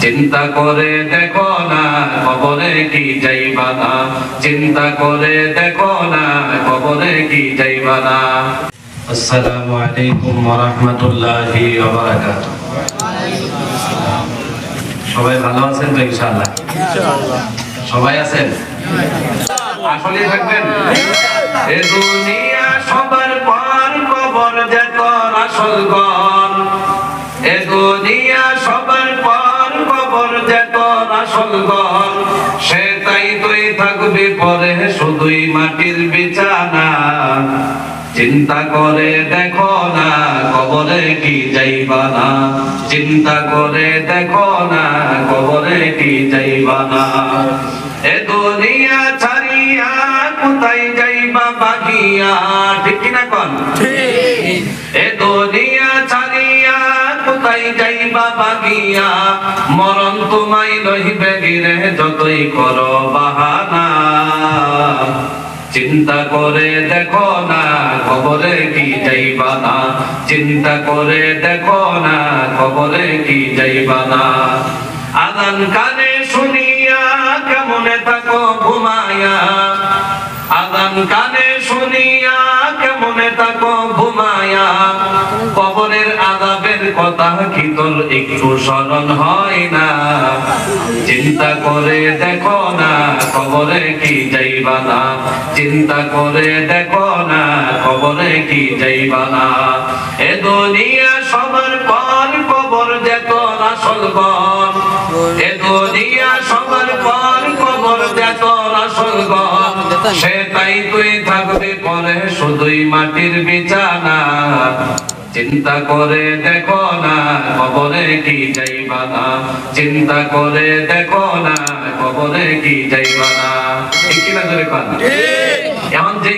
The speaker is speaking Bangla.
চিন্তা করে দেখো না কবরে কি যাইবা না, চিন্তা করে দেখো না কবরে কি যাইবা না। আসসালামু আলাইকুম ওয়া রাহমাতুল্লাহি ওয়া বারাকাতুহু। সবাই ভালো আছেন তো ইনশাআল্লাহ? ইনশাআল্লাহ সবাই আছেন? আসলে থাকবেন? এ দুনিয়া সবার পর কবর যে তোর আসল ঘর, এ দুনিয়া সবার পর কবর যে তোর আসল ঘর, সে তাই তুই থাকবি পরে শুধুই মাটির বিছানা। চিন্তা করে দেখো না কবরে কি যাইবা না, চিন্তা করে দেখো না কবরে কি যাইবা না। এ দুনিয়া ছাড়িয়া কোথায় যাইবা বাগিয়া, ঠিক কিনা কোন? এ দুনিয়া ছাড়িয়া কোথায় যাইবা বাগিয়া, মরণ তোমায় লইবে গিরে যতই করো বাহানা। চিন্তা করে দেখো না কবরে কি যাইবা না, চিন্তা করে দেখো না কবরে কি যাইবা না। আযান কানে শুনিয়া কেমনে থাকো ঘুমায়া, আযান কানে শুনিয়া কেমনে থাকো ঘুমায়া, কবরের আযাবের কথা কি তোর একটু স্মরণ হয় না। চিন্তা করে দেখো না কবরে কি যাইবা না, চিন্তা করে দেখো না কবরে কি যাইবা না। এ দুনিয়া সবার পর কবর যে তোর আসল ঘর, এ দুনিয়া সবার পর কবর যে তোর আসল ঘর, সে তাই তুই থাকবি পরে শুধুই মাটির বিছানা। চিন্তা করে দেখো না কবরে কি যাইবা না, চিন্তা করে দেখো না কবরে কি যাইবা না। ঠিক কিনা জোরে কোন? এখন যে